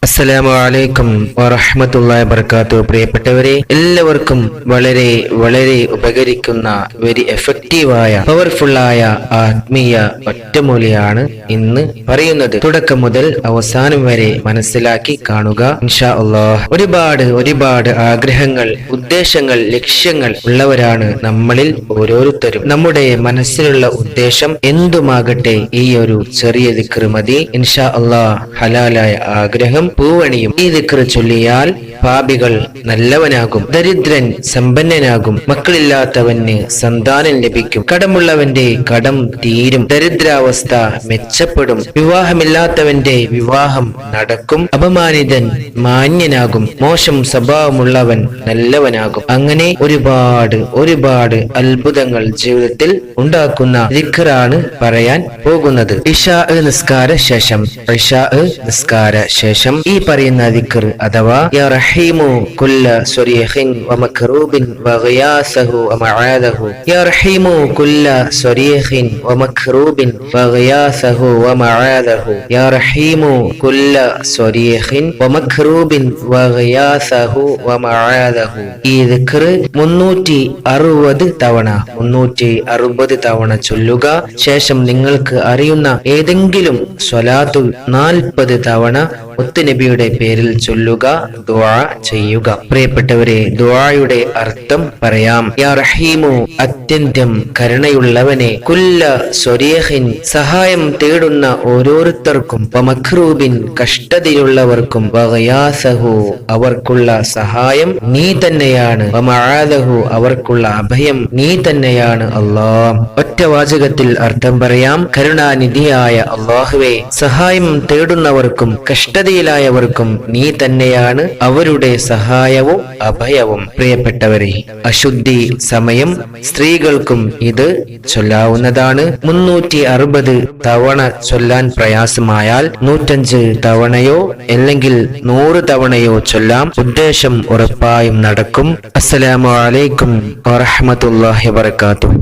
അസ്സലാമു അലൈക്കും വറഹ്മത്തുള്ളാഹി വബറകാതുഹു. പ്രിയപ്പെട്ടവരെ, എല്ലാവർക്കും വളരെ വളരെ ഉപകരിക്കുന്ന വെരി എഫക്റ്റീവായ പവർഫുള്ളായ ആത്മീയ ഒറ്റമൂലിയാണ് ഇന്ന് പറയുന്നത്. തുടക്കം മുതൽ അവസാനം വരെ മനസ്സിലാക്കി കാണുക ഇൻഷാ അല്ലാഹ്. ഒരുപാട് ആഗ്രഹങ്ങൾ, ഉദ്ദേശങ്ങൾ, ലക്ഷ്യങ്ങൾ ഉള്ളവരാണ് നമ്മളിൽ ഓരോരുത്തരും. നമ്മുടെ മനസ്സിലുള്ള ഉദ്ദേശം എന്തുമാകട്ടെ, ഈ ഒരു ചെറിയ ദിക്ർ മതി ഇൻഷാ അല്ലാഹ്. ഹലാലായ ആഗ്രഹം പൂവണിയും. ഈ ദിക്ർ ചൊല്ലിയാൽ പാപികൾ നല്ലവനാകും, ദരിദ്രൻ സമ്പന്നനാകും, മക്കളില്ലാത്തവന് സന്താനം ലഭിക്കും, കടമുള്ളവന്റെ കടം തീരും, ദരിദ്രാവസ്ഥ മെച്ചപ്പെടും, വിവാഹമില്ലാത്തവന്റെ വിവാഹം നടക്കും, അപമാനിതൻ മാന്യനാകും, മോശം സ്വഭാവമുള്ളവൻ നല്ലവനാകും. അങ്ങനെ ഒരുപാട് അത്ഭുതങ്ങൾ ജീവിതത്തിൽ ഉണ്ടാക്കുന്ന ദിക്റാണ് പറയാൻ പോകുന്നത്. ഇശാ നിസ്കാര ശേഷം ഈ പറയുന്ന ദിക്ർ അഥവാ യാ റഹീമു കുല്ല സ്വരീഖിൻ വമക്റൂബിൻ വഗയാസഹു വമആദഹു, യാ റഹീമു കുല്ല സ്വരീഖിൻ വമക്റൂബിൻ വഗയാസഹു വമആദഹു, യാ റഹീമു കുല്ല സ്വരീഖിൻ വമക്റൂബിൻ വഗയാസഹു വമആദഹു. ഈ ദിക്ർ 360 തവണ ചൊല്ലുക. ശേഷം നിങ്ങൾക്ക് അറിയുന്ന ഏതെങ്കിലും സ്വലാത്തു 40 തവണ മുത്തുനബിയുടെ പേരിൽ ചൊല്ലുക, ദുആ ചെയ്യുക. പ്രിയപ്പെട്ടവരെ, ദുആയുടെ അർത്ഥം പറയാം. യാ റഹീമു, അത്യന്തം കരുണയുള്ളവനെ, കുല്ല സ്വരീഖിൻ, സഹായം തേടുന്ന ഓരോരുത്തർക്കും, വമക്റൂബിൻ, കഷ്ടതയുള്ളവർക്കും, വഗയാസഹു, അവർക്കുള്ള സഹായം നീ തന്നെയാണ്, വമആദഹു, അവർക്കുള്ള അഭയം നീ തന്നെയാണ് അല്ലാഹ്. ഒറ്റ വാചകത്തിൽ അർത്ഥം പറയാം. കരുണാനിധിയായ അല്ലാഹുവേ, സഹായം തേടുന്നവർക്കും കഷ്ടതയിലായവർക്കും നീ തന്നെയാണ് അവരുടെ സഹായവും അഭയവും. പ്രിയപ്പെട്ടവരെ, അശുദ്ധി സമയം സ്ത്രീകൾക്കും ഇത് ചൊല്ലാവുന്നതാണ്. 360 തവണ ചൊല്ലാൻ പ്രയാസമായാൽ 105 തവണയോ അല്ലെങ്കിൽ 100 തവണയോ ചൊല്ലാം. ഉദ്ദേശം ഉറപ്പായും നടക്കും. അസ്സലാമു അലൈക്കും വറഹ്മത്തുള്ളാഹി വബറകാതുഹു.